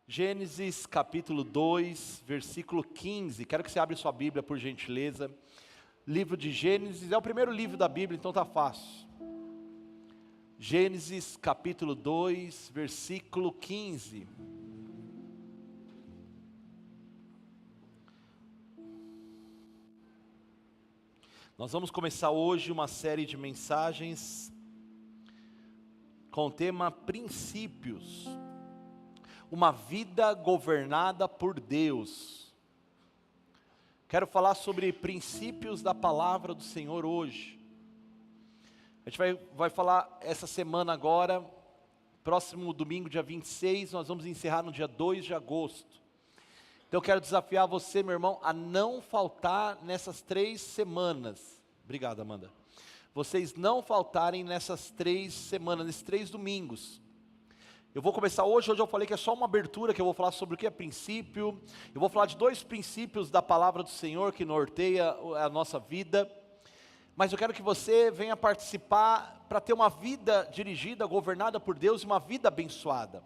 Gênesis capítulo 2, versículo 15. Quero que você abra sua Bíblia, por gentileza. Livro de Gênesis, é o primeiro livro da Bíblia, então tá fácil. Gênesis capítulo 2, versículo 15. Nós vamos começar hoje uma série de mensagens com o tema Princípios. Uma vida governada por Deus. Quero falar sobre princípios da palavra do Senhor hoje. A gente vai falar essa semana agora, próximo domingo, dia 26, nós vamos encerrar no dia 2 de agosto. Então eu quero desafiar você, meu irmão, a não faltar nessas 3 semanas. Obrigado, Amanda. Vocês não faltarem nessas 3 semanas, nesses 3 domingos. Eu vou começar hoje eu falei que é só uma abertura, que eu vou falar sobre o que é princípio. Eu vou falar de 2 princípios da palavra do Senhor que norteia a nossa vida. Mas eu quero que você venha participar para ter uma vida dirigida, governada por Deus e uma vida abençoada.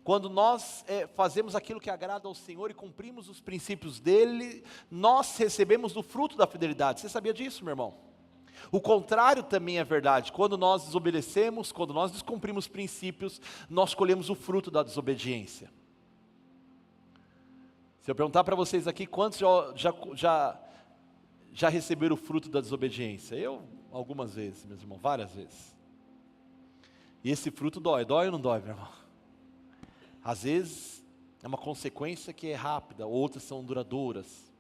Quando nós fazemos aquilo que agrada ao Senhor e cumprimos os princípios dEle, nós recebemos do fruto da fidelidade. Você sabia disso, meu irmão? O contrário também é verdade. Quando nós desobedecemos, quando nós descumprimos princípios, nós colhemos o fruto da desobediência. Se eu perguntar para vocês aqui, quantos já receberam o fruto da desobediência? Eu, algumas vezes, meus irmãos, várias vezes. E esse fruto dói ou não dói, meu irmão? Às vezes é uma consequência que é rápida, outras são duradouras.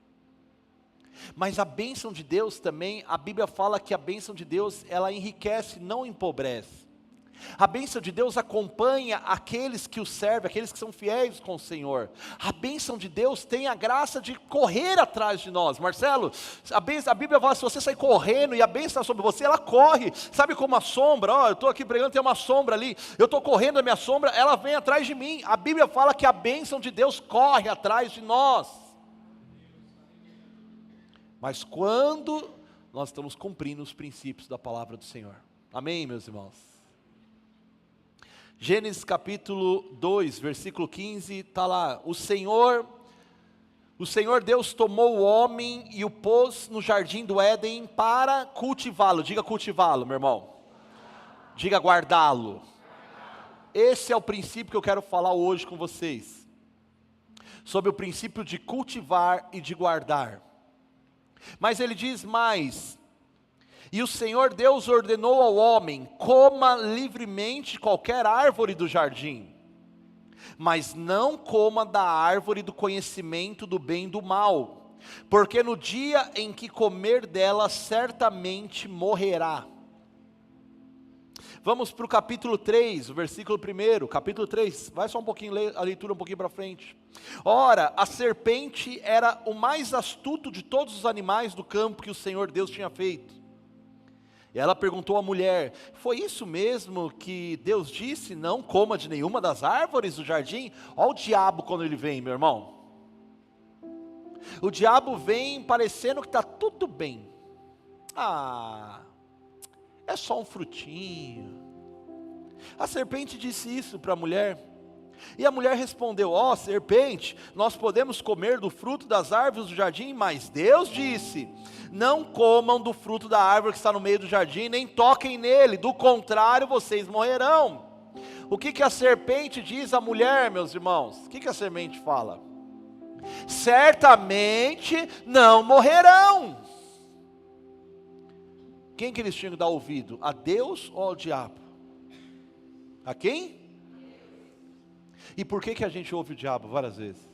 Mas a bênção de Deus também, a Bíblia fala que a bênção de Deus, ela enriquece, não empobrece. A bênção de Deus acompanha aqueles que o servem, aqueles que são fiéis com o Senhor. A bênção de Deus tem a graça de correr atrás de nós. Marcelo, a Bíblia fala, se você sair correndo e a bênção está sobre você, ela corre. Sabe como a sombra, eu estou aqui pregando, tem uma sombra ali, eu estou correndo, a minha sombra, ela vem atrás de mim. A Bíblia fala que a bênção de Deus corre atrás de nós. Mas quando nós estamos cumprindo os princípios da palavra do Senhor. Amém, meus irmãos? Gênesis capítulo 2, versículo 15, está lá. O Senhor Deus tomou o homem e o pôs no jardim do Éden para cultivá-lo. Diga cultivá-lo, meu irmão. Diga guardá-lo. Esse é o princípio que eu quero falar hoje com vocês. Sobre o princípio de cultivar e de guardar. Mas ele diz mais, e o Senhor Deus ordenou ao homem, coma livremente qualquer árvore do jardim, mas não coma da árvore do conhecimento do bem e do mal, porque no dia em que comer dela, certamente morrerá. Vamos para o capítulo 3, o versículo 1, capítulo 3, vai só um pouquinho, ler a leitura um pouquinho para frente. Ora, a serpente era o mais astuto de todos os animais do campo que o Senhor Deus tinha feito. E ela perguntou à mulher, foi isso mesmo que Deus disse, não coma de nenhuma das árvores do jardim? Olha o diabo quando ele vem, meu irmão. O diabo vem parecendo que está tudo bem. É só um frutinho. A serpente disse isso para a mulher. E a mulher respondeu, serpente, nós podemos comer do fruto das árvores do jardim, mas Deus disse, não comam do fruto da árvore que está no meio do jardim, nem toquem nele, do contrário vocês morrerão. O que a serpente diz à mulher, meus irmãos? O que a serpente fala? Certamente não morrerão. Quem que eles tinham que dar ouvido? A Deus ou ao diabo? A quem? E por que a gente ouve o diabo várias vezes?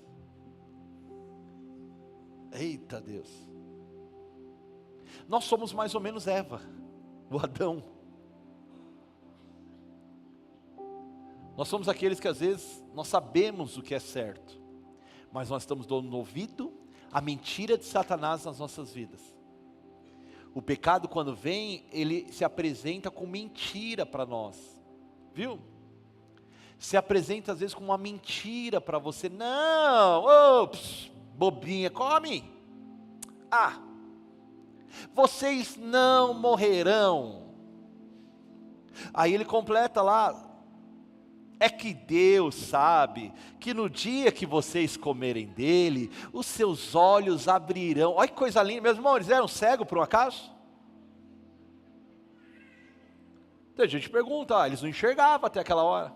Eita Deus. Nós somos mais ou menos Eva, o Adão. Nós somos aqueles que às vezes nós sabemos o que é certo, mas nós estamos dando ouvido à mentira de Satanás nas nossas vidas. O pecado, quando vem, ele se apresenta com mentira para nós, viu? Se apresenta às vezes com uma mentira para você. Não, bobinha, come. Vocês não morrerão. Aí ele completa lá, É que Deus sabe que no dia que vocês comerem dele, os seus olhos abrirão. Olha que coisa linda, meus irmãos, eles eram cegos por um acaso? Tem gente que pergunta, eles não enxergavam até aquela hora.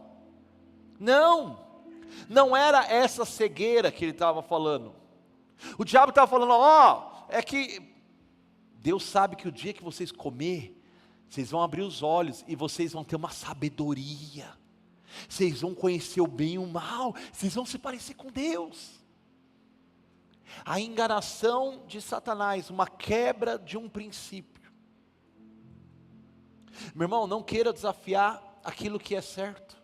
Não era essa cegueira que ele estava falando. O diabo estava falando, é que Deus sabe que o dia que vocês comer, vocês vão abrir os olhos e vocês vão ter uma sabedoria. Vocês vão conhecer o bem e o mal, vocês vão se parecer com Deus. A enganação de Satanás, uma quebra de um princípio. Meu irmão, não queira desafiar aquilo que é certo.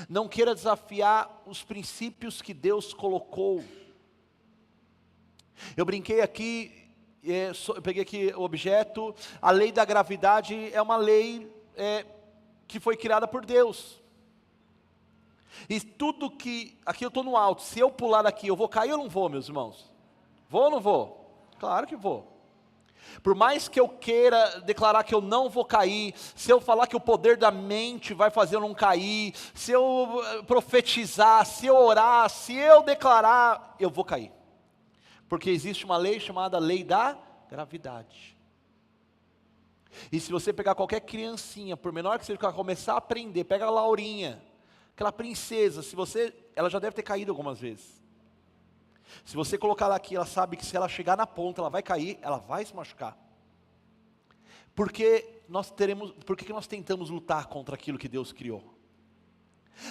Não queira desafiar os princípios que Deus colocou. Eu brinquei aqui, eu peguei aqui o objeto, a lei da gravidade é uma lei que foi criada por Deus. E tudo que, aqui eu estou no alto, se eu pular daqui, eu vou cair ou não vou, meus irmãos? Vou ou não vou? Claro que vou. Por mais que eu queira declarar que eu não vou cair, se eu falar que o poder da mente vai fazer eu não cair, se eu profetizar, se eu orar, se eu declarar, eu vou cair. Porque existe uma lei chamada lei da gravidade. E se você pegar qualquer criancinha, por menor que seja, que ela começar a aprender, pega a Laurinha, aquela princesa, ela já deve ter caído algumas vezes. Se você colocar ela aqui, ela sabe que se ela chegar na ponta, ela vai cair, ela vai se machucar. Por que nós tentamos lutar contra aquilo que Deus criou?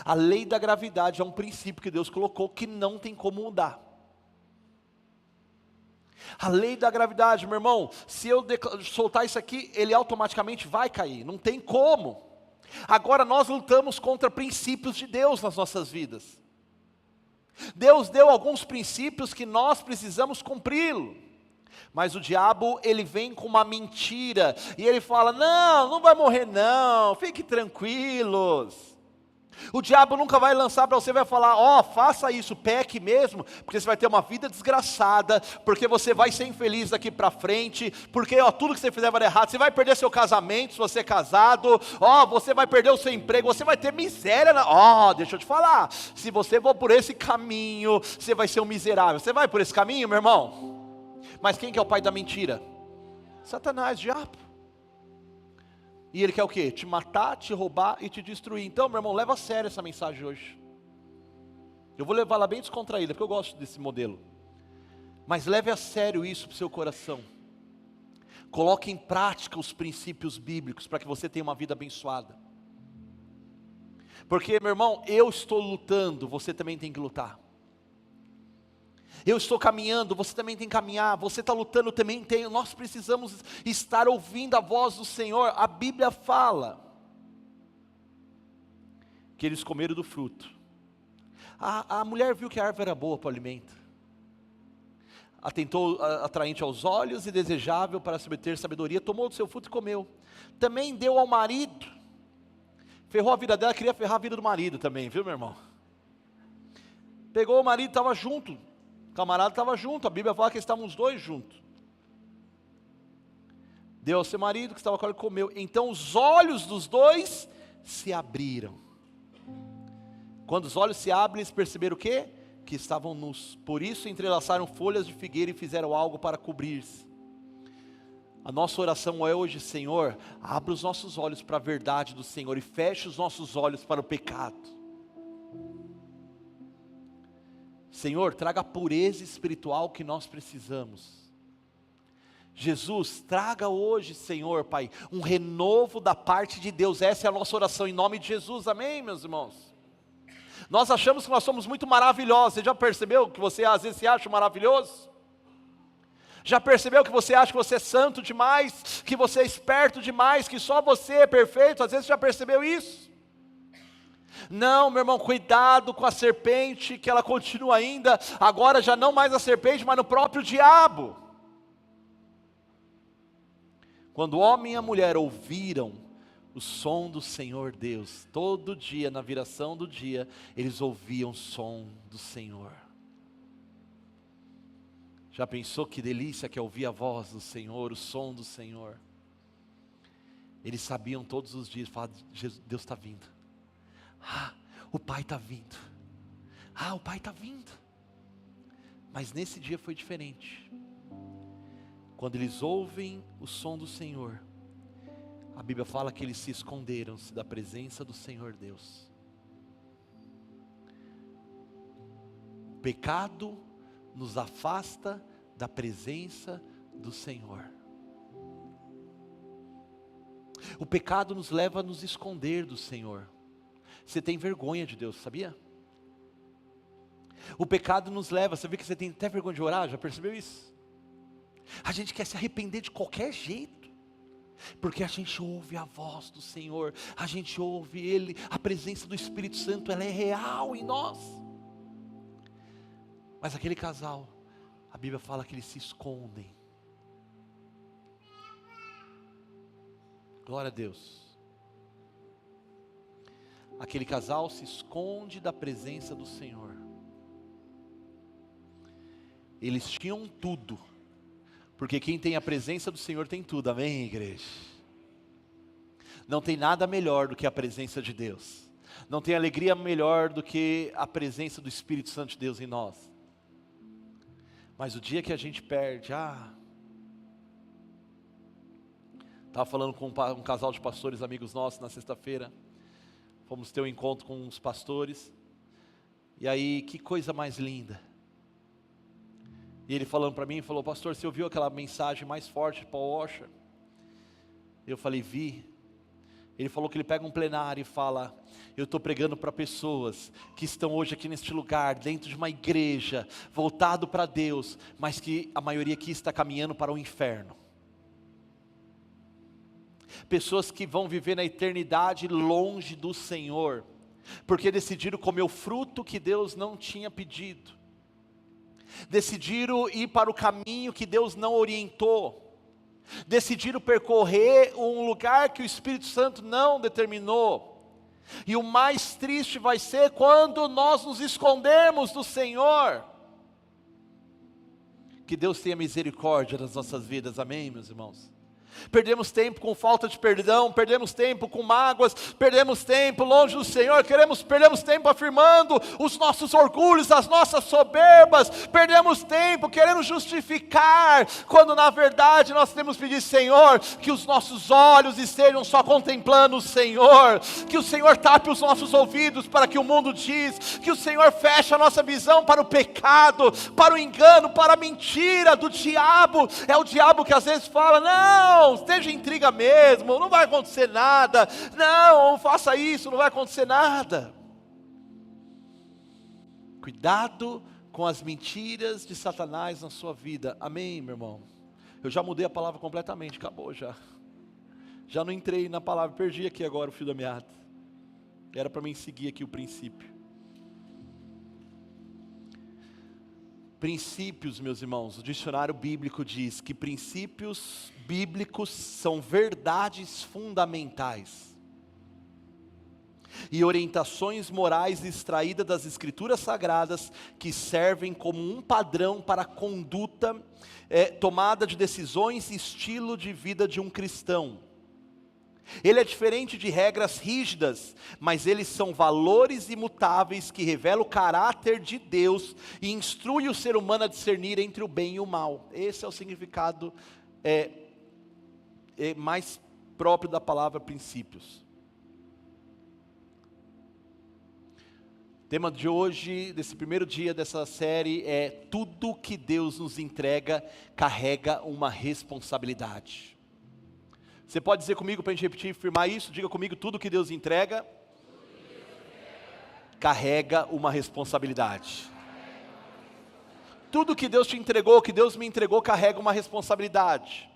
A lei da gravidade é um princípio que Deus colocou que não tem como mudar. A lei da gravidade, meu irmão, se eu soltar isso aqui, ele automaticamente vai cair, não tem como. Agora nós lutamos contra princípios de Deus nas nossas vidas. Deus deu alguns princípios que nós precisamos cumpri-lo. Mas o diabo, ele vem com uma mentira, e ele fala, não vai morrer não, fiquem tranquilos. O diabo nunca vai lançar para você, vai falar, faça isso, peque mesmo, porque você vai ter uma vida desgraçada, porque você vai ser infeliz daqui para frente, porque tudo que você fizer vai dar errado, você vai perder seu casamento se você é casado, você vai perder o seu emprego, você vai ter miséria, deixa eu te falar, se você for por esse caminho, você vai ser um miserável. Você vai por esse caminho, meu irmão? Mas quem que é o pai da mentira? Satanás, diabo. E ele quer o quê? Te matar, te roubar e te destruir. Então, meu irmão, leva a sério essa mensagem hoje. Eu vou levá-la bem descontraída, porque eu gosto desse modelo. Mas leve a sério isso para o seu coração. Coloque em prática os princípios bíblicos para que você tenha uma vida abençoada. Porque, meu irmão, eu estou lutando, você também tem que lutar. Eu estou caminhando, você também tem que caminhar. Você está lutando, também tem. Nós precisamos estar ouvindo a voz do Senhor. A Bíblia fala que eles comeram do fruto. A mulher viu que a árvore era boa para o alimento. Atentou atraente aos olhos e desejável para se obter sabedoria. Tomou do seu fruto e comeu. Também deu ao marido. Ferrou a vida dela, queria ferrar a vida do marido também, viu, meu irmão? Pegou o marido, estava junto. O camarada estava junto, a Bíblia fala que estavam os dois juntos. Deu ao seu marido, que estava com ele, comeu. Então os olhos dos dois se abriram. Quando os olhos se abrem, eles perceberam o quê? Que estavam nus. Por isso entrelaçaram folhas de figueira e fizeram algo para cobrir-se. A nossa oração é hoje, Senhor, abra os nossos olhos para a verdade do Senhor e feche os nossos olhos para o pecado. Senhor, traga a pureza espiritual que nós precisamos. Jesus, traga hoje, Senhor, Pai, um renovo da parte de Deus. Essa é a nossa oração em nome de Jesus, amém, meus irmãos? Nós achamos que nós somos muito maravilhosos. Você já percebeu que você às vezes se acha maravilhoso? Já percebeu que você acha que você é santo demais, que você é esperto demais, que só você é perfeito? Às vezes você já percebeu isso? Não, meu irmão, cuidado com a serpente, que ela continua ainda, agora já não mais a serpente, mas no próprio diabo. Quando o homem e a mulher ouviram o som do Senhor Deus, todo dia, na viração do dia, eles ouviam o som do Senhor. Já pensou que delícia que é ouvir a voz do Senhor, o som do Senhor? Eles sabiam todos os dias, falavam, Deus está vindo. O pai está vindo. O pai está vindo. Mas nesse dia foi diferente. Quando eles ouvem o som do Senhor, a Bíblia fala que eles se esconderam-se da presença do Senhor Deus. O pecado nos afasta da presença do Senhor. O pecado nos leva a nos esconder do Senhor. Você tem vergonha de Deus, sabia? O pecado nos leva, você vê que você tem até vergonha de orar, já percebeu isso? A gente quer se arrepender de qualquer jeito, porque a gente ouve a voz do Senhor, a gente ouve Ele, a presença do Espírito Santo, ela é real em nós. Mas aquele casal, a Bíblia fala que eles se escondem. Glória a Deus. Aquele casal se esconde da presença do Senhor. Eles tinham tudo, porque quem tem a presença do Senhor tem tudo, amém, igreja? Não tem nada melhor do que a presença de Deus. Não tem alegria melhor do que a presença do Espírito Santo de Deus em nós. Mas o dia que a gente perde, estava falando com um casal de pastores amigos nossos na sexta-feira. Fomos ter um encontro com uns pastores. E aí, que coisa mais linda. E ele falando para mim, falou: pastor, você ouviu aquela mensagem mais forte de Paul Washer? Eu falei: vi. Ele falou que ele pega um plenário e fala: eu estou pregando para pessoas que estão hoje aqui neste lugar, dentro de uma igreja, voltado para Deus, mas que a maioria aqui está caminhando para o inferno. Pessoas que vão viver na eternidade longe do Senhor, porque decidiram comer o fruto que Deus não tinha pedido, decidiram ir para o caminho que Deus não orientou, decidiram percorrer um lugar que o Espírito Santo não determinou. E o mais triste vai ser quando nós nos escondermos do Senhor. Que Deus tenha misericórdia das nossas vidas, amém, meus irmãos? Perdemos tempo com falta de perdão, perdemos tempo com mágoas, perdemos tempo longe do Senhor, perdemos tempo afirmando os nossos orgulhos, as nossas soberbas, perdemos tempo querendo justificar, quando na verdade nós temos que pedir: Senhor, que os nossos olhos estejam só contemplando o Senhor, que o Senhor tape os nossos ouvidos para que o mundo diz, que o Senhor feche a nossa visão para o pecado, para o engano, para a mentira do diabo. É o diabo que às vezes fala: não, esteja intriga mesmo, não vai acontecer nada, não faça isso, não vai acontecer nada. Cuidado com as mentiras de Satanás na sua vida, amém, meu irmão? Eu já mudei a palavra completamente, acabou já não entrei na palavra, perdi aqui agora o fio da meada, era para mim seguir aqui o princípio. Princípios, meus irmãos, o dicionário bíblico diz que princípios bíblicos são verdades fundamentais e orientações morais extraídas das escrituras sagradas que servem como um padrão para a conduta, tomada de decisões e estilo de vida de um cristão. Ele é diferente de regras rígidas, mas eles são valores imutáveis que revelam o caráter de Deus e instruem o ser humano a discernir entre o bem e o mal. Esse é o significado mais próprio da palavra princípios. O tema de hoje, desse primeiro dia dessa série, é: tudo que Deus nos entrega carrega uma responsabilidade. Você pode dizer comigo para a gente repetir e firmar isso? Diga comigo: tudo que Deus entrega carrega uma responsabilidade. Tudo que Deus te entregou, que Deus me entregou, carrega uma responsabilidade.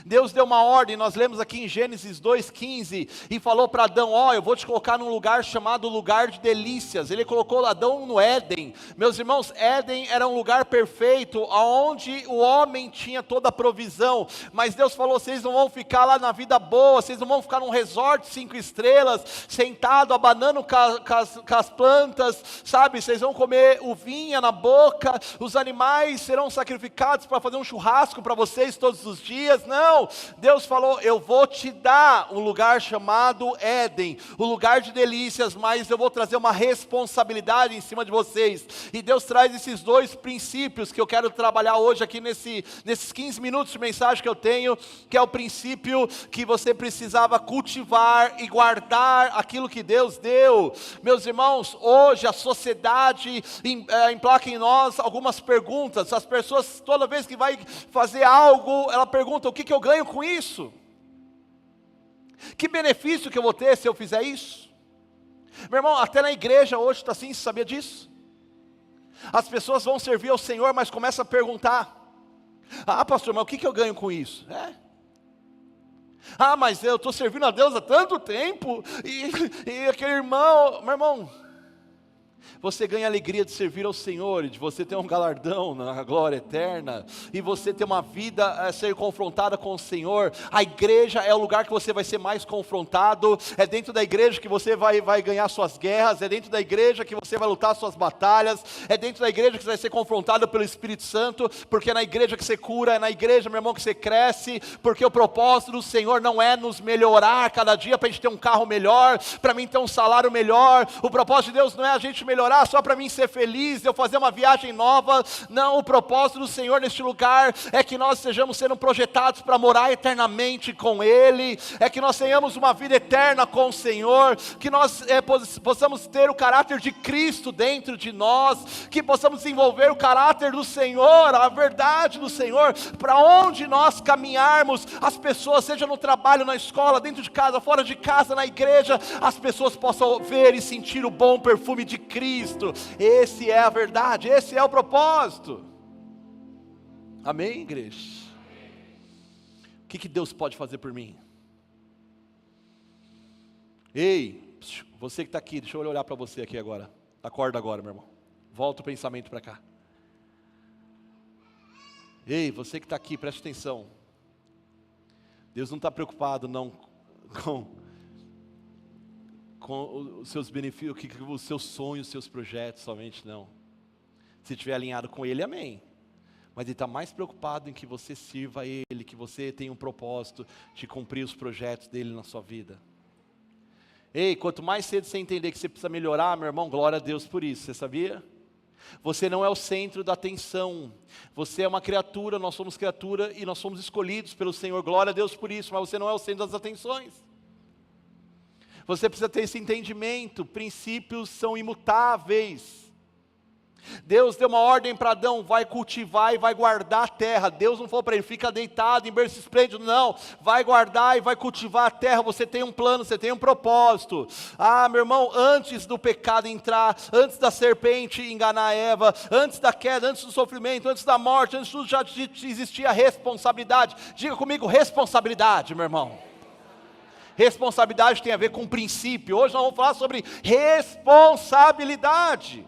Deus deu uma ordem, nós lemos aqui em Gênesis 2:15, e falou para Adão: eu vou te colocar num lugar chamado lugar de delícias. Ele colocou Adão no Éden. Meus irmãos, Éden era um lugar perfeito, onde o homem tinha toda a provisão, mas Deus falou: vocês não vão ficar lá na vida boa, vocês não vão ficar num resort 5 estrelas, sentado, abanando com as plantas, sabe, vocês vão comer uvinha na boca, os animais serão sacrificados para fazer um churrasco para vocês todos os dias. não. Deus falou, eu vou te dar um lugar chamado Éden, um lugar de delícias, mas eu vou trazer uma responsabilidade em cima de vocês. E Deus traz esses dois princípios que eu quero trabalhar hoje aqui nesses 15 minutos de mensagem que eu tenho, que é o princípio que você precisava cultivar e guardar aquilo que Deus deu. Meus irmãos, hoje a sociedade emplaca em nós algumas perguntas. As pessoas, toda vez que vai fazer algo, ela pergunta, o que eu ganho com isso? Que benefício que eu vou ter se eu fizer isso? Meu irmão, até na igreja hoje está assim, você sabia disso? As pessoas vão servir ao Senhor, mas começam a perguntar, pastor, mas o que eu ganho com isso? Mas eu estou servindo a Deus há tanto tempo, e aquele irmão, meu irmão, você ganha a alegria de servir ao Senhor, de você ter um galardão na glória eterna, e você ter uma vida a ser confrontada com o Senhor. A igreja é o lugar que você vai ser mais confrontado, é dentro da igreja que você vai ganhar suas guerras, é dentro da igreja que você vai lutar suas batalhas, é dentro da igreja que você vai ser confrontado pelo Espírito Santo, porque é na igreja que você cura, é na igreja, meu irmão, que você cresce, porque o propósito do Senhor não é nos melhorar cada dia para a gente ter um carro melhor, para mim ter um salário melhor. O propósito de Deus não é a gente melhorar só para mim ser feliz, eu fazer uma viagem nova. Não, o propósito do Senhor neste lugar é que nós estejamos sendo projetados para morar eternamente com Ele, é que nós tenhamos uma vida eterna com o Senhor, que nós possamos ter o caráter de Cristo dentro de nós, que possamos desenvolver o caráter do Senhor, a verdade do Senhor, para onde nós caminharmos, as pessoas, seja no trabalho, na escola, dentro de casa, fora de casa, na igreja, as pessoas possam ver e sentir o bom perfume de Cristo. Esse é a verdade, esse é o propósito. Amém, igreja? O que Deus pode fazer por mim? Ei, você que está aqui, deixa eu olhar para você aqui agora. Acorda agora, meu irmão. Volta o pensamento para cá. Ei, você que está aqui, preste atenção. Deus não está preocupado não com os seus benefícios, os seus sonhos, os seus projetos somente, não. Se estiver alinhado com Ele, amém. Mas Ele está mais preocupado em que você sirva a Ele, que você tenha um propósito de cumprir os projetos dEle na sua vida. Ei, quanto mais cedo você entender que você precisa melhorar, meu irmão, glória a Deus por isso, você sabia? Você não é o centro da atenção, você é uma criatura, nós somos criatura e nós somos escolhidos pelo Senhor, glória a Deus por isso, mas você não é o centro das atenções. Você precisa ter esse entendimento, princípios são imutáveis. Deus deu uma ordem para Adão, vai cultivar e vai guardar a terra. Deus não falou para ele, fica deitado em berço esplêndido, não. Vai guardar e vai cultivar a terra, você tem um plano, você tem um propósito. Meu irmão, antes do pecado entrar, antes da serpente enganar Eva, antes da queda, antes do sofrimento, antes da morte, antes de tudo já existia responsabilidade. Diga comigo, responsabilidade, meu irmão. Responsabilidade tem a ver com princípio. Hoje nós vamos falar sobre responsabilidade.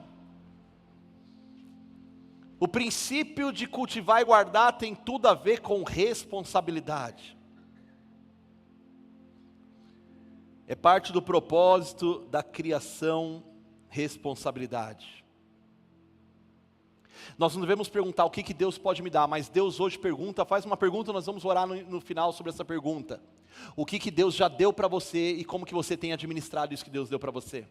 O princípio de cultivar e guardar tem tudo a ver com responsabilidade. É parte do propósito da criação, responsabilidade. Nós não devemos perguntar o que Deus pode me dar, mas Deus hoje pergunta, faz uma pergunta, nós vamos orar no final sobre essa pergunta. O que Deus já deu para você e como que você tem administrado isso que Deus deu para você.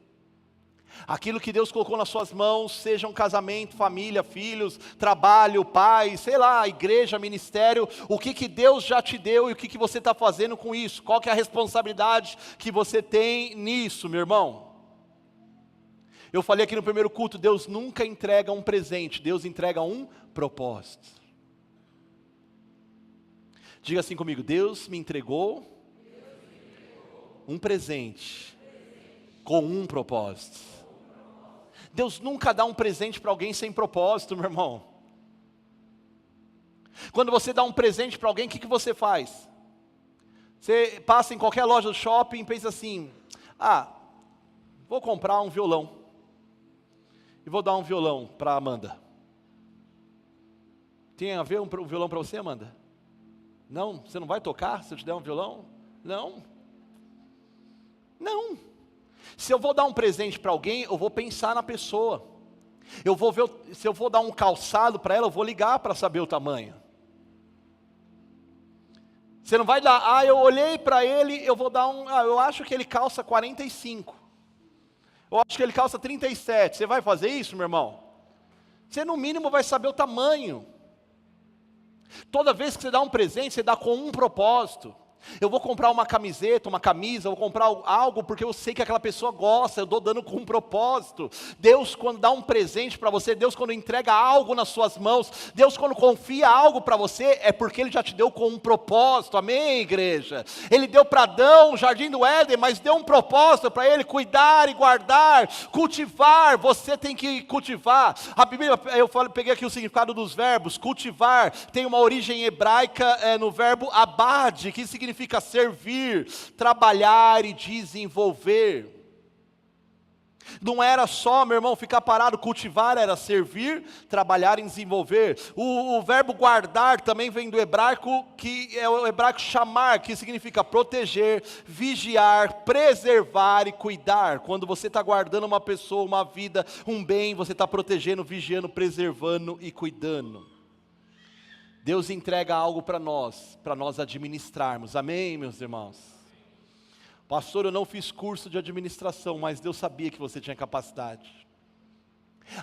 Aquilo que Deus colocou nas suas mãos, seja um casamento, família, filhos, trabalho, pai, sei lá, igreja, ministério, o que Deus já te deu e o que você está fazendo com isso, qual que é a responsabilidade que você tem nisso, meu irmão. Eu falei aqui no primeiro culto, Deus nunca entrega um presente, Deus entrega um propósito. Diga assim comigo, Deus me entregou um presente com um propósito. Deus nunca dá um presente para alguém sem propósito, meu irmão. Quando você dá um presente para alguém, o que você faz? Você passa em qualquer loja do shopping e pensa assim, vou comprar um violão. E vou dar um violão para a Amanda. Tem a ver um violão para você, Amanda? Não? Você não vai tocar se eu te der um violão? Não. Não. Se eu vou dar um presente para alguém, eu vou pensar na pessoa. Eu vou ver, se eu vou dar um calçado para ela, eu vou ligar para saber o tamanho. Você não vai dar, eu olhei para ele, eu vou dar eu acho que ele calça 45. Eu acho que ele calça 37. Você vai fazer isso, meu irmão? Você no mínimo vai saber o tamanho. Toda vez que você dá um presente, você dá com um propósito. Eu vou comprar uma camiseta, uma camisa, eu vou comprar algo porque eu sei que aquela pessoa gosta, eu estou dando com um propósito. Deus quando dá um presente para você, Deus quando entrega algo nas suas mãos, Deus quando confia algo para você, é porque Ele já te deu com um propósito, amém, igreja? Ele deu para Adão o jardim do Éden, mas deu um propósito para ele, cuidar e guardar, cultivar, você tem que cultivar. A Bíblia, peguei aqui o significado dos verbos, cultivar, tem uma origem hebraica no verbo abad, que significa servir, trabalhar e desenvolver. Não era só, meu irmão, ficar parado, cultivar, era servir, trabalhar e desenvolver. O verbo guardar também vem do hebraico, que é o hebraico chamar, que significa proteger, vigiar, preservar e cuidar. Quando você está guardando uma pessoa, uma vida, um bem, você está protegendo, vigiando, preservando e cuidando. Deus entrega algo para nós administrarmos, amém, meus irmãos? Pastor, eu não fiz curso de administração, mas Deus sabia que você tinha capacidade.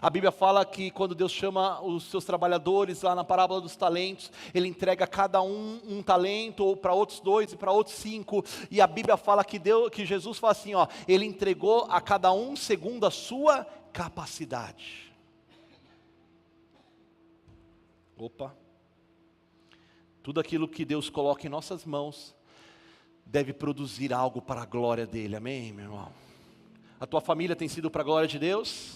A Bíblia fala que quando Deus chama os seus trabalhadores, lá na parábola dos talentos, Ele entrega a cada um talento, ou para outros 2 e para outros 5, e a Bíblia fala que Jesus fala assim, Ele entregou a cada um segundo a sua capacidade. Tudo aquilo que Deus coloca em nossas mãos deve produzir algo para a glória dEle, amém, meu irmão? A tua família tem sido para a glória de Deus?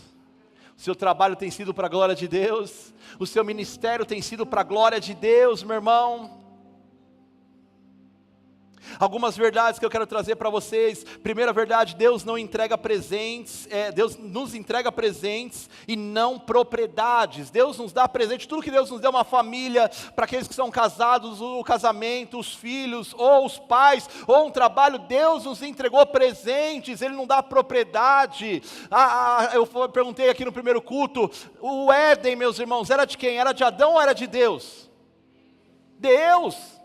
O seu trabalho tem sido para a glória de Deus? O seu ministério tem sido para a glória de Deus, meu irmão? Algumas verdades que eu quero trazer para vocês. Primeira verdade, Deus não entrega presentes, Deus nos entrega presentes e não propriedades. Deus nos dá presente, tudo que Deus nos deu, uma família, para aqueles que são casados, o casamento, os filhos, ou os pais, ou um trabalho, Deus nos entregou presentes, Ele não dá propriedade. Eu perguntei aqui no primeiro culto, o Éden, meus irmãos, era de quem? Era de Adão ou era de Deus? Deus.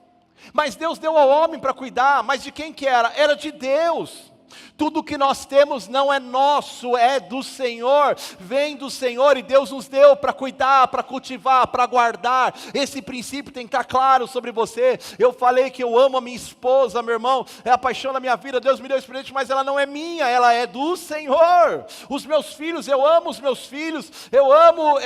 Mas Deus deu ao homem para cuidar, mas de quem que era? Era de Deus. Tudo que nós temos não é nosso, é do Senhor, vem do Senhor e Deus nos deu para cuidar, para cultivar, para guardar. Esse princípio tem que estar claro sobre você. Eu falei que eu amo a minha esposa, meu irmão, é a paixão da minha vida, Deus me deu esse presente, mas ela não é minha, ela é do Senhor. Os meus filhos, eu amo os meus filhos, eu amo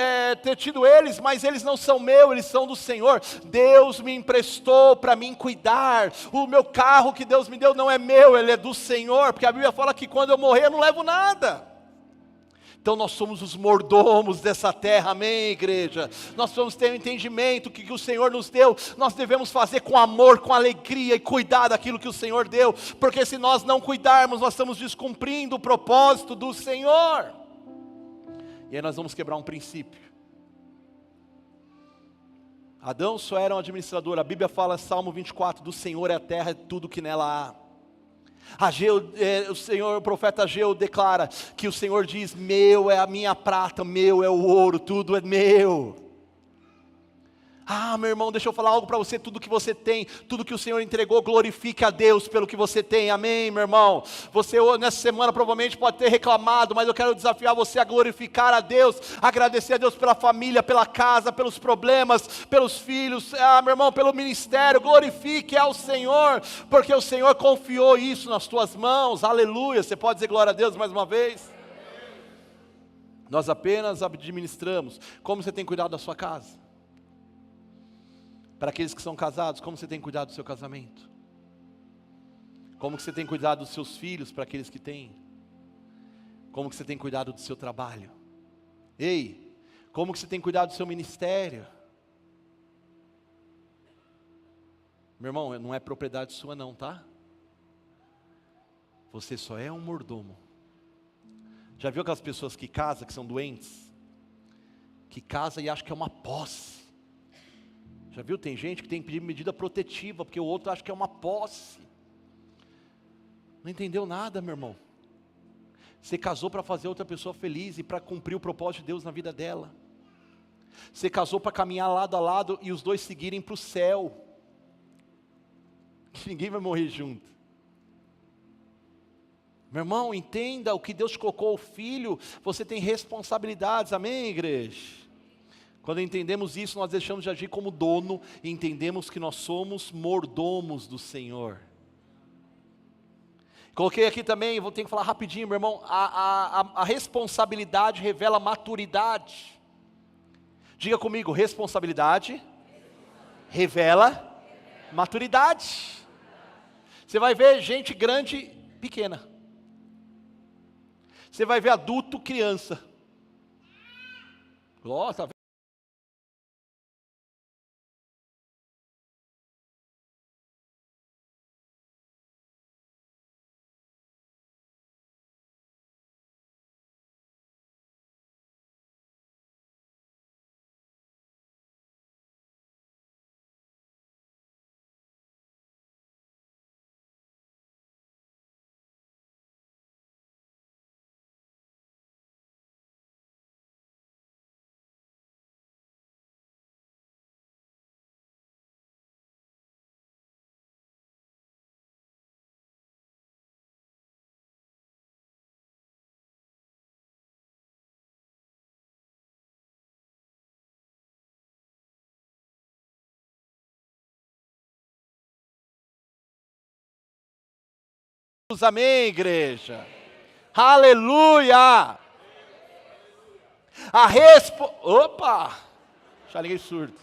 ter tido eles, mas eles não são meus, eles são do Senhor. Deus me emprestou para mim cuidar. O meu carro que Deus me deu não é meu, ele é do Senhor, porque a Bíblia fala que quando eu morrer eu não levo nada. Então nós somos os mordomos dessa terra, amém, igreja? Nós vamos ter um entendimento que o Senhor nos deu, nós devemos fazer com amor, com alegria e cuidar daquilo que o Senhor deu, porque se nós não cuidarmos, nós estamos descumprindo o propósito do Senhor. E aí nós vamos quebrar um princípio. Adão só era um administrador, a Bíblia fala, Salmo 24, do Senhor é a terra e tudo que nela há. O profeta Ageu declara que o Senhor diz, meu é a minha prata, meu é o ouro, tudo é meu. Meu irmão, deixa eu falar algo para você, tudo que você tem, tudo que o Senhor entregou, glorifique a Deus pelo que você tem, amém, meu irmão? Você nessa semana provavelmente pode ter reclamado, mas eu quero desafiar você a glorificar a Deus, agradecer a Deus pela família, pela casa, pelos problemas, pelos filhos, meu irmão, pelo ministério, glorifique ao Senhor, porque o Senhor confiou isso nas tuas mãos, aleluia. Você pode dizer glória a Deus mais uma vez? Nós apenas administramos. Como você tem cuidado da sua casa? Para aqueles que são casados, como você tem cuidado do seu casamento? Como que você tem cuidado dos seus filhos, para aqueles que têm? Como que você tem cuidado do seu trabalho? Ei, como que você tem cuidado do seu ministério? Meu irmão, não é propriedade sua não, tá? Você só é um mordomo. Já viu aquelas pessoas que casam, que são doentes? Que casam e acham que é uma posse. Já viu? Tem gente que tem que pedir medida protetiva, porque o outro acha que é uma posse. Não entendeu nada, meu irmão. Você casou para fazer outra pessoa feliz e para cumprir o propósito de Deus na vida dela. Você casou para caminhar lado a lado e os dois seguirem para o céu. que ninguém vai morrer junto. Meu irmão, entenda o que Deus te colocou, o filho, você tem responsabilidades, amém, igreja? Quando entendemos isso, nós deixamos de agir como dono e entendemos que nós somos mordomos do Senhor. Coloquei aqui também, vou ter que falar rapidinho, meu irmão, a responsabilidade revela maturidade. Diga comigo, responsabilidade revela maturidade. Você vai ver gente grande, pequena. Você vai ver adulto, criança. Ó, tá vendo? Amém, igreja. Aleluia. Opa! Já liguei surdo.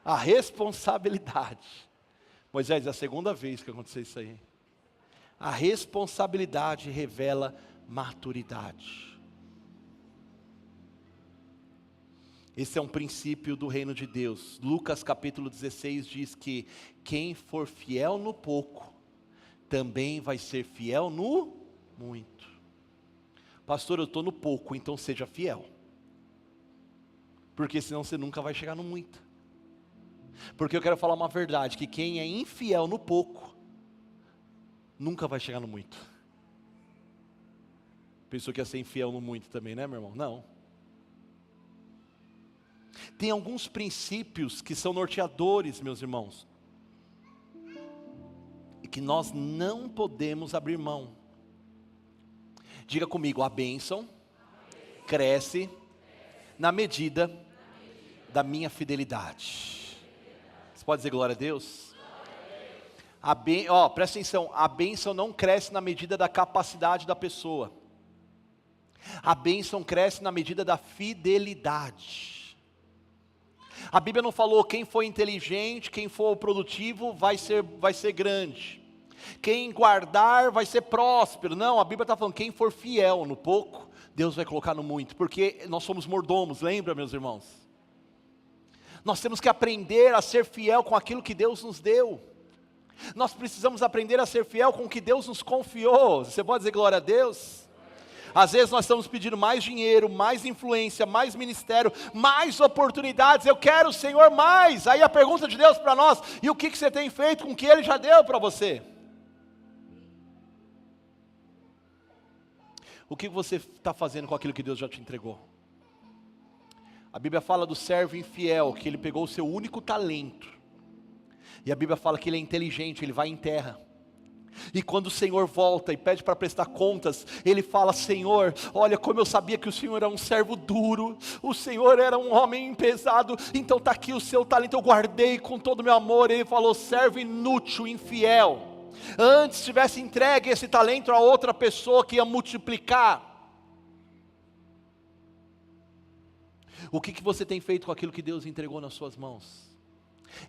A responsabilidade. Moisés, é a segunda vez que aconteceu isso aí. A responsabilidade revela maturidade. Esse é um princípio do reino de Deus. Lucas capítulo 16 diz que quem for fiel no pouco, também vai ser fiel no muito. Pastor, eu estou no pouco, então seja fiel. Porque senão você nunca vai chegar no muito. Porque eu quero falar uma verdade, que quem é infiel no pouco, nunca vai chegar no muito. Pensou que ia ser infiel no muito também, né, meu irmão? Não. Tem alguns princípios que são norteadores, meus irmãos, e que nós não podemos abrir mão. Diga comigo, a bênção cresce na medida da minha fidelidade. Você pode dizer glória a Deus? Presta atenção, a bênção não cresce na medida da capacidade da pessoa. A bênção cresce na medida da fidelidade. A Bíblia não falou quem for inteligente, quem for produtivo vai ser grande. Quem guardar vai ser próspero. Não, a Bíblia está falando quem for fiel no pouco, Deus vai colocar no muito. Porque nós somos mordomos, lembra, meus irmãos? Nós temos que aprender a ser fiel com aquilo que Deus nos deu. Nós precisamos aprender a ser fiel com o que Deus nos confiou. Você pode dizer glória a Deus? Às vezes nós estamos pedindo mais dinheiro, mais influência, mais ministério, mais oportunidades. Eu quero, Senhor, mais. Aí a pergunta de Deus para nós: e o que você tem feito com o que Ele já deu para você? O que você está fazendo com aquilo que Deus já te entregou? A Bíblia fala do servo infiel, que ele pegou o seu único talento. E a Bíblia fala que ele é inteligente, ele vai em terra. E quando o Senhor volta e pede para prestar contas, ele fala: Senhor, olha como eu sabia que o Senhor era um servo duro, o Senhor era um homem pesado, então está aqui o seu talento, eu guardei com todo o meu amor. Ele falou: servo inútil, infiel, antes tivesse entregue esse talento a outra pessoa que ia multiplicar. O que você tem feito com aquilo que Deus entregou nas suas mãos?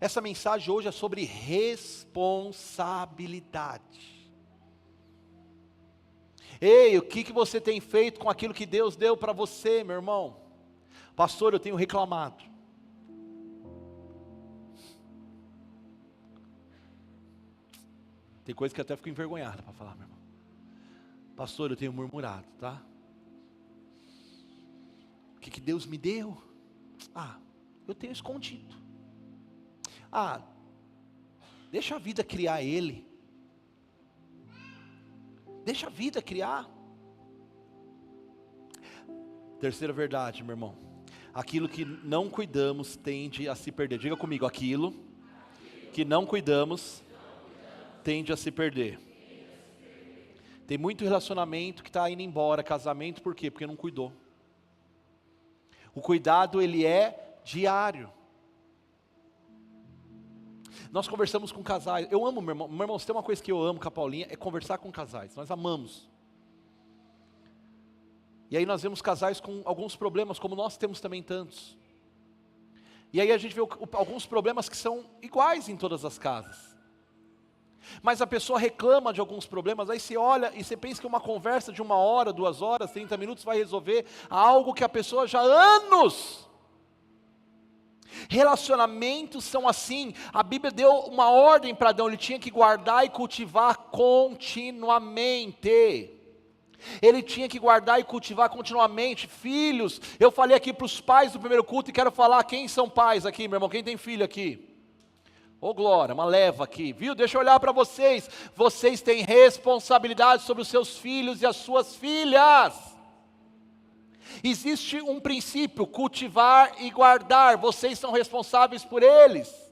Essa mensagem hoje é sobre responsabilidade. Ei, o que você tem feito com aquilo que Deus deu para você, meu irmão? Pastor, eu tenho reclamado. Tem coisa que até fico envergonhado para falar, meu irmão. Pastor, eu tenho murmurado, tá? O que Deus me deu? Eu tenho escondido. Deixa a vida criar ele. Deixa a vida criar. Terceira verdade, meu irmão. Aquilo que não cuidamos tende a se perder. Diga comigo, aquilo que não cuidamos tende a se perder. Tem muito relacionamento que está indo embora, casamento, por quê? Porque não cuidou. O cuidado, ele é diário. Nós conversamos com casais, eu amo meu irmão, se tem uma coisa que eu amo com a Paulinha, é conversar com casais, nós amamos. E aí nós vemos casais com alguns problemas, como nós temos também tantos. E aí a gente vê alguns problemas que são iguais em todas as casas. Mas a pessoa reclama de alguns problemas, aí você olha e você pensa que uma conversa de 1 hora, 2 horas, 30 minutos vai resolver algo que a pessoa já há anos. Relacionamentos são assim, a Bíblia deu uma ordem para Adão, ele tinha que guardar e cultivar continuamente. Ele tinha que guardar e cultivar continuamente. Filhos, eu falei aqui para os pais do primeiro culto e quero falar, quem são pais aqui, meu irmão, quem tem filho aqui? Ô glória, uma leva aqui, viu? Deixa eu olhar para vocês, vocês têm responsabilidade sobre os seus filhos e as suas filhas. Existe um princípio, cultivar e guardar, vocês são responsáveis por eles.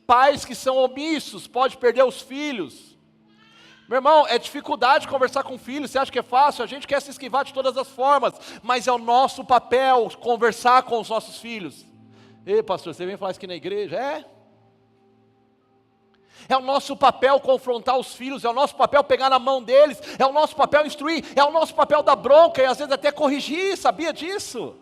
Pais que são omissos, pode perder os filhos. Meu irmão, é dificuldade conversar com filhos, você acha que é fácil? A gente quer se esquivar de todas as formas, mas é o nosso papel conversar com os nossos filhos. Ei pastor, você vem falar isso aqui na igreja? É o nosso papel confrontar os filhos, é o nosso papel pegar na mão deles, é o nosso papel instruir, é o nosso papel dar bronca e às vezes até corrigir, sabia disso?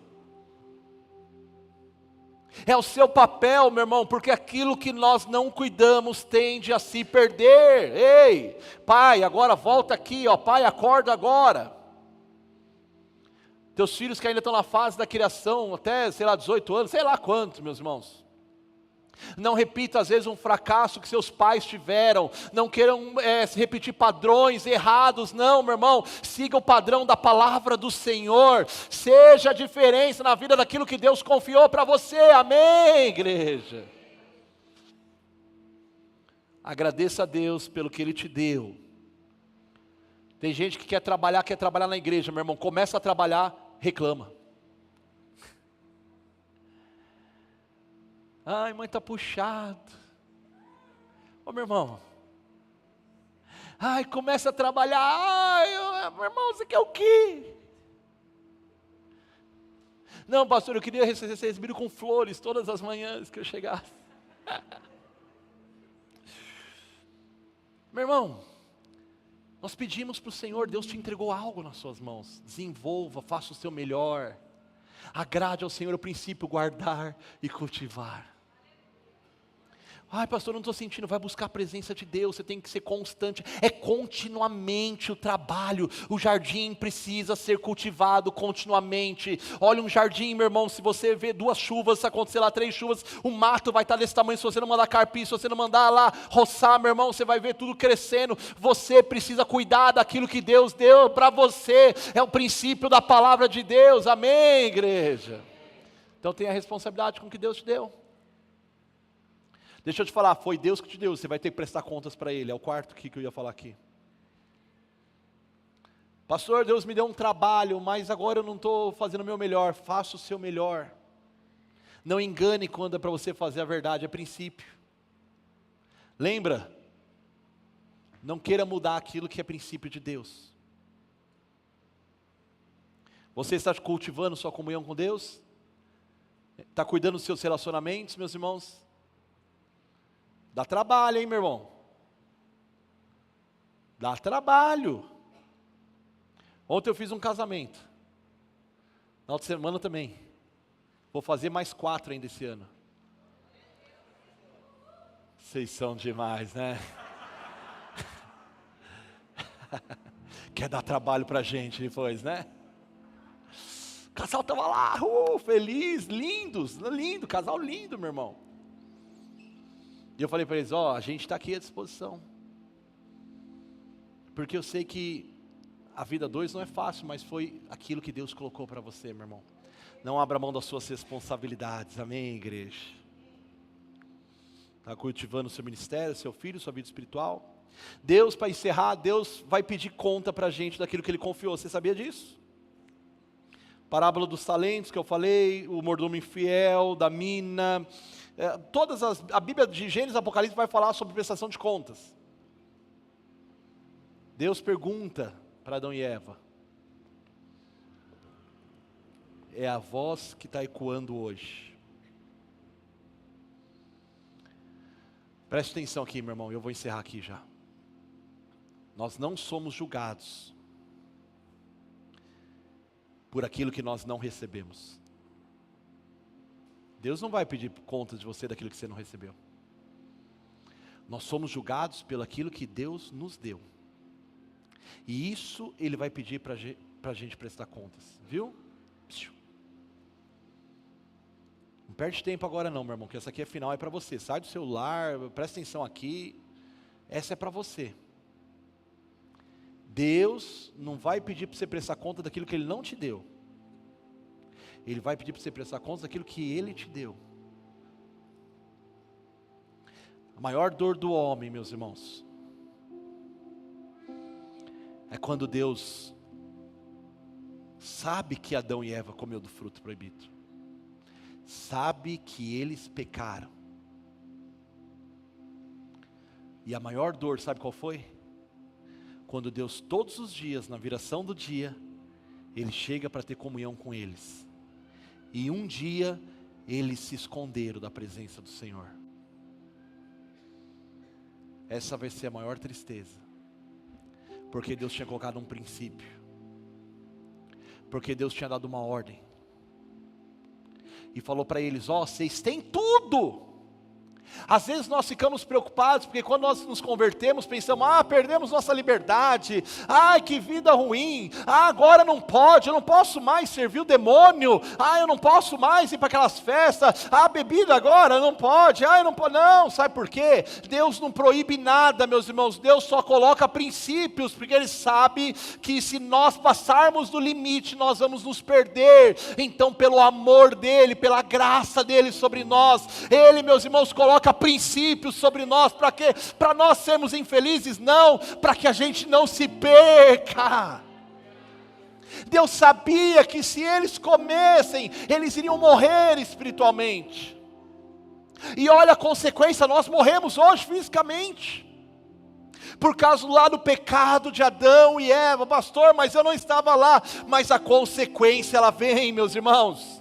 É o seu papel, meu irmão, porque aquilo que nós não cuidamos tende a se perder. Ei, pai, agora volta aqui, ó, pai, acorda agora. Teus filhos que ainda estão na fase da criação, até, 18 anos, sei lá quantos, meus irmãos. Não repita às vezes um fracasso que seus pais tiveram, não queiram repetir padrões errados, não meu irmão, siga o padrão da palavra do Senhor, seja a diferença na vida daquilo que Deus confiou para você, amém igreja? Agradeça a Deus pelo que Ele te deu. Tem gente que quer trabalhar na igreja, meu irmão, começa a trabalhar, reclama. Ai, mãe, está puxado. Ô meu irmão. Ai, começa a trabalhar. Ai, meu irmão, você quer o quê? Não, pastor, eu queria ser recebido com flores todas as manhãs que eu chegasse. Meu irmão, nós pedimos para o Senhor, Deus te entregou algo nas suas mãos. Desenvolva, faça o seu melhor. Agrade ao Senhor o princípio, guardar e cultivar. Ai pastor, não estou sentindo, vai buscar a presença de Deus, você tem que ser constante, é continuamente o trabalho, o jardim precisa ser cultivado continuamente. Olha um jardim, meu irmão, se você vê 2 chuvas, se acontecer lá 3 chuvas, o mato vai estar desse tamanho, se você não mandar carpir, se você não mandar lá roçar, meu irmão, você vai ver tudo crescendo. Você precisa cuidar daquilo que Deus deu para você, é o princípio da palavra de Deus, amém igreja? Então tenha responsabilidade com o que Deus te deu. Deixa eu te falar, foi Deus que te deu, você vai ter que prestar contas para Ele, é o quarto que eu ia falar aqui. Pastor, Deus me deu um trabalho, mas agora eu não estou fazendo o meu melhor, faça o seu melhor. Não engane quando é para você fazer a verdade, é princípio. Lembra? Não queira mudar aquilo que é princípio de Deus. Você está cultivando sua comunhão com Deus? Está cuidando dos seus relacionamentos, meus irmãos? Dá trabalho, hein, meu irmão? Dá trabalho. Ontem eu fiz um casamento. Na outra semana também. Vou fazer mais 4 ainda esse ano. Vocês são demais, né? Quer dar trabalho pra gente depois, né? O casal estava lá, feliz, lindos, lindo, casal lindo, meu irmão. E eu falei para eles, a gente está aqui à disposição. Porque eu sei que a vida 2 não é fácil, mas foi aquilo que Deus colocou para você, meu irmão. Não abra mão das suas responsabilidades, amém, igreja? Está cultivando o seu ministério, seu filho, sua vida espiritual. Deus, para encerrar, Deus vai pedir conta para a gente daquilo que Ele confiou, você sabia disso? Parábola dos talentos que eu falei, o mordomo infiel, da mina... a Bíblia de Gênesis e Apocalipse vai falar sobre prestação de contas. Deus pergunta para Adão e Eva. É a voz que está ecoando hoje. Preste atenção aqui, meu irmão, eu vou encerrar aqui já. Nós não somos julgados por aquilo que nós não recebemos. Deus não vai pedir conta de você daquilo que você não recebeu. Nós somos julgados pelo aquilo que Deus nos deu. E isso Ele vai pedir para a gente prestar contas, viu? Não perde tempo agora não, meu irmão, que essa aqui é final, é para você. Sai do celular, presta atenção aqui. Essa é para você. Deus não vai pedir para você prestar conta daquilo que Ele não te deu. Ele vai pedir para você prestar conta daquilo que Ele te deu. A maior dor do homem, meus irmãos, é quando Deus sabe que Adão e Eva comeu do fruto proibido. Sabe que eles pecaram. E a maior dor, sabe qual foi? Quando Deus todos os dias, na viração do dia, Ele chega para ter comunhão com eles. E um dia, eles se esconderam da presença do Senhor. Essa vai ser a maior tristeza. Porque Deus tinha colocado um princípio. Porque Deus tinha dado uma ordem. E falou para eles, vocês têm tudo. Às vezes nós ficamos preocupados, porque quando nós nos convertemos, pensamos, perdemos nossa liberdade, que vida ruim, agora não pode, eu não posso mais servir o demônio, eu não posso mais ir para aquelas festas, bebida agora não pode, eu não posso, não, sabe por quê? Deus não proíbe nada, meus irmãos, Deus só coloca princípios, porque Ele sabe que se nós passarmos do limite, nós vamos nos perder. Então pelo amor dEle, pela graça dEle sobre nós, Ele, meus irmãos, coloca princípios sobre nós, para quê? Para nós sermos infelizes? Não, para que a gente não se perca. Deus sabia que se eles comessem, eles iriam morrer espiritualmente. E olha a consequência, nós morremos hoje fisicamente, por causa lá do pecado de Adão e Eva. Pastor, mas eu não estava lá. Mas a consequência ela vem, meus irmãos.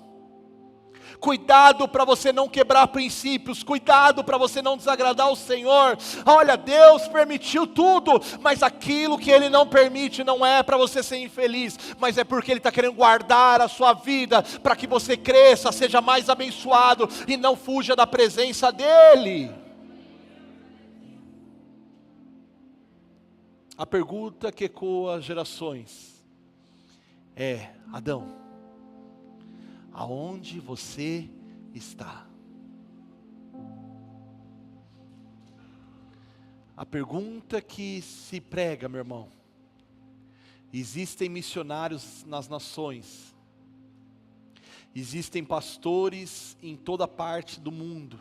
Cuidado para você não quebrar princípios, cuidado para você não desagradar o Senhor. Olha, Deus permitiu tudo, mas aquilo que Ele não permite não é para você ser infeliz, mas é porque Ele está querendo guardar a sua vida, para que você cresça, seja mais abençoado e não fuja da presença dEle. A pergunta que ecoa as gerações é: Adão, aonde você está? A pergunta que se prega, meu irmão. Existem missionários nas nações. Existem pastores em toda parte do mundo.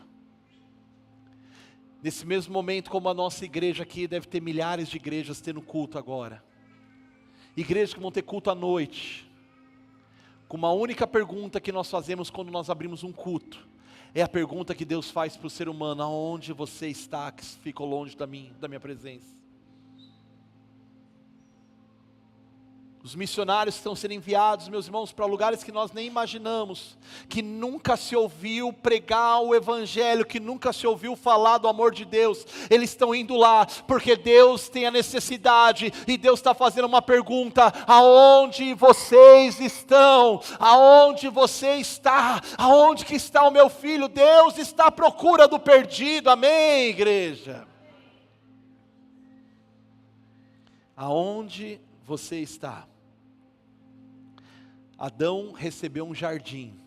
Nesse mesmo momento, como a nossa igreja aqui, deve ter milhares de igrejas tendo culto agora. Igrejas que vão ter culto à noite. Com uma única pergunta que nós fazemos quando nós abrimos um culto. É a pergunta que Deus faz para o ser humano: aonde você está que ficou longe da minha presença? Os missionários estão sendo enviados, meus irmãos, para lugares que nós nem imaginamos, que nunca se ouviu pregar o Evangelho, que nunca se ouviu falar do amor de Deus. Eles estão indo lá, porque Deus tem a necessidade, e Deus está fazendo uma pergunta: aonde vocês estão? Aonde você está? Aonde que está o meu filho? Deus está à procura do perdido, amém, igreja? Aonde você está? Adão recebeu um jardim,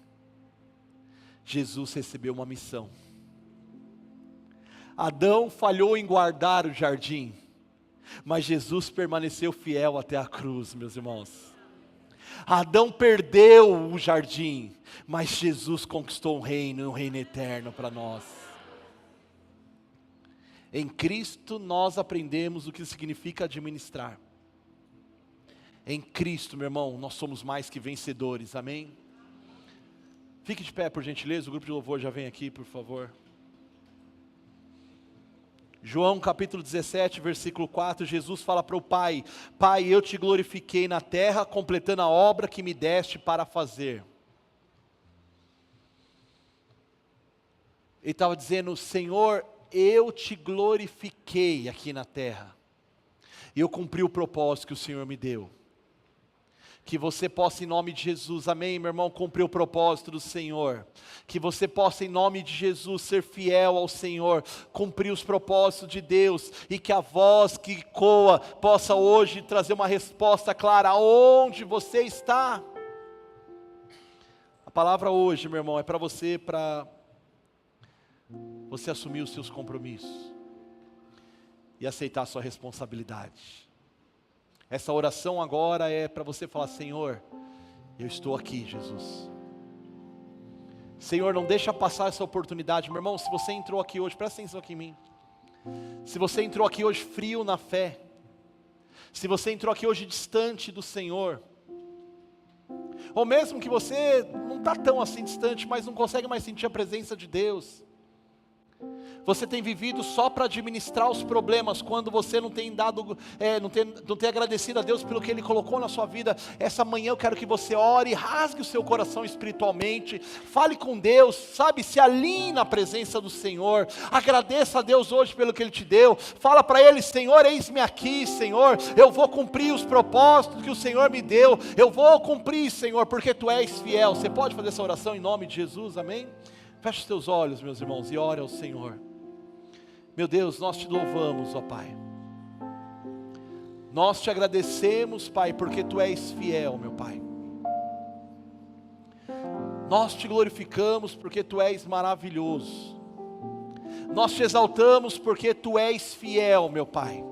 Jesus recebeu uma missão. Adão falhou em guardar o jardim, mas Jesus permaneceu fiel até a cruz, meus irmãos. Adão perdeu o jardim, mas Jesus conquistou um reino eterno para nós. Em Cristo nós aprendemos o que significa administrar. Em Cristo, meu irmão, nós somos mais que vencedores, amém? Fique de pé, por gentileza, o grupo de louvor já vem aqui, por favor. João capítulo 17, versículo 4, Jesus fala para o Pai: Pai, eu te glorifiquei na terra, completando a obra que me deste para fazer. Ele estava dizendo: Senhor, eu te glorifiquei aqui na terra, e eu cumpri o propósito que o Senhor me deu. Que você possa, em nome de Jesus, amém, meu irmão, cumprir o propósito do Senhor. Que você possa, em nome de Jesus, ser fiel ao Senhor, cumprir os propósitos de Deus, e que a voz que ecoa possa hoje trazer uma resposta clara aonde você está. A palavra hoje, meu irmão, é para você assumir os seus compromissos e aceitar a sua responsabilidade. Essa oração agora é para você falar: Senhor, eu estou aqui, Jesus. Senhor, não deixa passar essa oportunidade. Meu irmão, se você entrou aqui hoje, presta atenção aqui em mim. Se você entrou aqui hoje frio na fé, se você entrou aqui hoje distante do Senhor, ou mesmo que você não está tão assim distante, mas não consegue mais sentir a presença de Deus, você tem vivido só para administrar os problemas, quando você não tem dado, não tem agradecido a Deus pelo que Ele colocou na sua vida. Essa manhã eu quero que você ore, rasgue o seu coração espiritualmente, fale com Deus, sabe, se alinhe na presença do Senhor, agradeça a Deus hoje pelo que Ele te deu, fala para Ele: Senhor, eis-me aqui, Senhor, eu vou cumprir os propósitos que o Senhor me deu, eu vou cumprir, Senhor, porque Tu és fiel. Você pode fazer essa oração em nome de Jesus, amém? Feche os teus olhos, meus irmãos, e ore ao Senhor. Meu Deus, nós te louvamos, ó Pai. Nós te agradecemos, Pai, porque Tu és fiel, meu Pai. Nós te glorificamos porque Tu és maravilhoso. Nós te exaltamos porque Tu és fiel, meu Pai.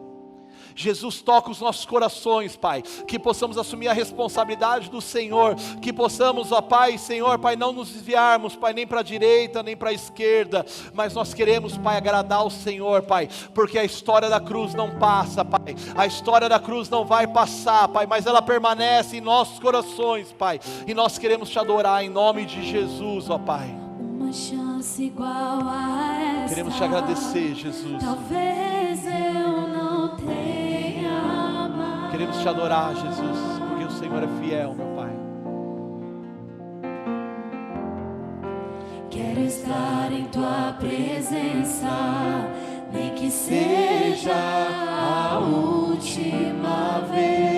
Jesus, toca os nossos corações, Pai, que possamos assumir a responsabilidade do Senhor, que possamos, ó Pai, Senhor, Pai, não nos desviarmos, Pai, nem para a direita, nem para a esquerda, mas nós queremos, Pai, agradar ao Senhor, Pai, porque a história da cruz não passa, Pai, a história da cruz não vai passar, Pai, mas ela permanece em nossos corações, Pai, e nós queremos Te adorar em nome de Jesus, ó Pai. Uma chance igual a esta, queremos Te agradecer, Jesus. talvez eu não tenha mais. Queremos Te adorar, Jesus, porque o Senhor é fiel, meu Pai. Quero estar em Tua presença, nem que seja a última vez.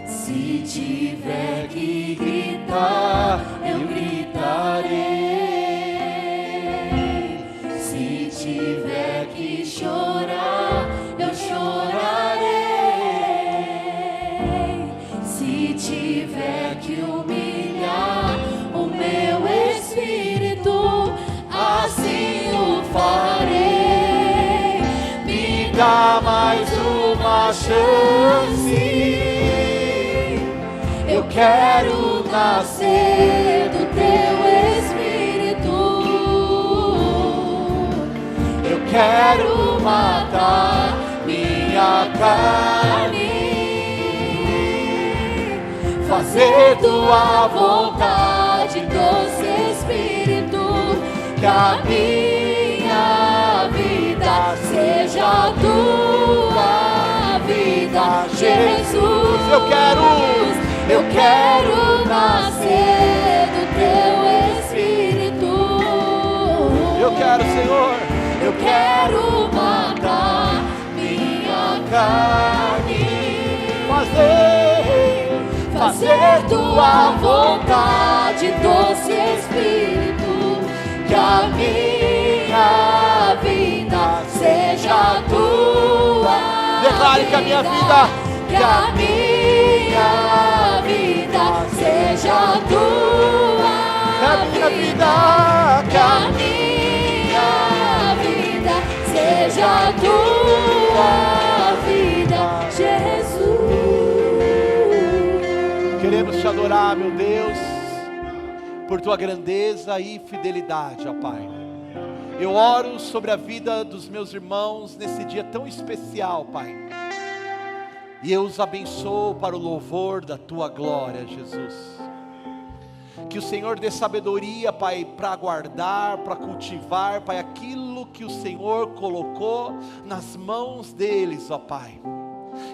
Se tiver que gritar, eu gritarei. Se tiver que chorar, eu chorarei. Se tiver que humilhar o meu espírito, assim o farei. Me dá mais uma chance. Eu quero nascer do Teu Espírito. Eu quero matar minha carne, fazer Tua vontade, doce Espírito. Que a minha vida seja a Tua vida, Jesus. Eu quero nascer do Teu Espírito. Eu quero, Senhor. Eu quero matar minha carne, fazer Tua vontade, doce Espírito. Que a minha vida seja a Tua. Declare que a minha vida, que a minha vida seja a Tua. que a minha vida, que a minha vida seja a Tua vida, Jesus. queremos Te adorar, meu Deus, por Tua grandeza e fidelidade, ó Pai. Eu oro sobre a vida dos meus irmãos nesse dia tão especial, Pai. E eu os abençoo para o louvor da Tua glória, Jesus. Que o Senhor dê sabedoria, Pai, para guardar, para cultivar, Pai, aquilo que o Senhor colocou nas mãos deles, ó Pai.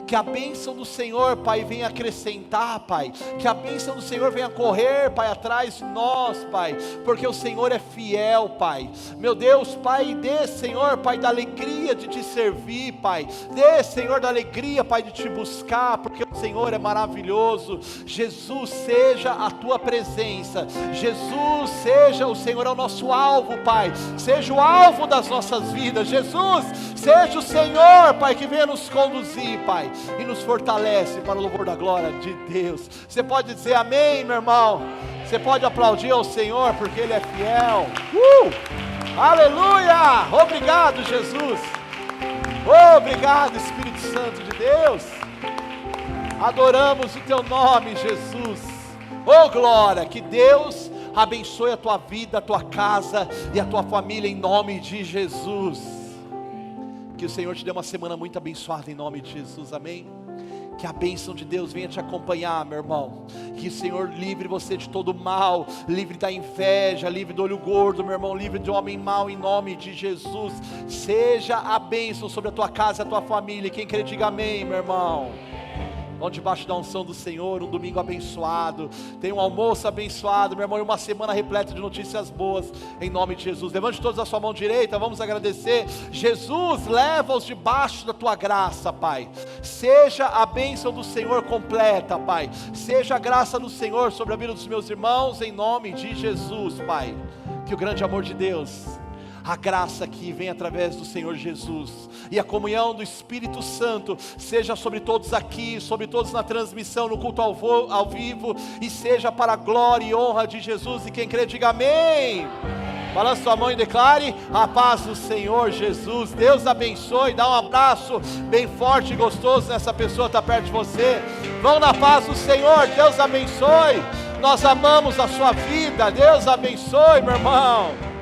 Que a bênção do Senhor, Pai, venha acrescentar, Pai. Que a bênção do Senhor venha correr, Pai, atrás de nós, Pai. Porque o Senhor é fiel, Pai. Meu Deus, Pai, dê, Senhor, Pai, da alegria de te servir, Pai. Dê, Senhor, da alegria, Pai, de te buscar, porque o Senhor é maravilhoso. Jesus, seja a tua presença. Jesus, seja, o Senhor é o nosso alvo, Pai. Seja o alvo das nossas vidas. Jesus, seja o Senhor, Pai, que venha nos conduzir, Pai, e nos fortalece para o louvor da glória de Deus. Você pode dizer amém, meu irmão? Você pode aplaudir ao Senhor, porque Ele é fiel. Aleluia! Obrigado, Jesus. Obrigado, Espírito Santo de Deus. Adoramos o Teu nome, Jesus. Oh, glória! Que Deus abençoe a tua vida, a tua casa e a tua família em nome de Jesus. Que o Senhor te dê uma semana muito abençoada em nome de Jesus, amém? Que a bênção de Deus venha te acompanhar, meu irmão. Que o Senhor livre você de todo mal, livre da inveja, livre do olho gordo, meu irmão, livre do homem mau em nome de Jesus. Seja a bênção sobre a tua casa e a tua família. Quem crê, diga amém, meu irmão. Vão debaixo da unção do Senhor, um domingo abençoado, tem um almoço abençoado, meu irmão, e uma semana repleta de notícias boas, em nome de Jesus. Levante todos a sua mão direita, vamos agradecer. Jesus, leva-os debaixo da tua graça, Pai. Seja a bênção do Senhor completa, Pai. Seja a graça do Senhor sobre a vida dos meus irmãos, em nome de Jesus, Pai. Que o grande amor de Deus, a graça que vem através do Senhor Jesus e a comunhão do Espírito Santo seja sobre todos aqui, sobre todos na transmissão, no culto ao vivo, e seja para a glória e honra de Jesus. E quem crê, diga amém. Balance sua mão e declare a paz do Senhor Jesus. Deus abençoe. Dá um abraço bem forte e gostoso nessa pessoa que está perto de você. Vão na paz do Senhor. Deus abençoe. Nós amamos a sua vida. Deus abençoe, meu irmão.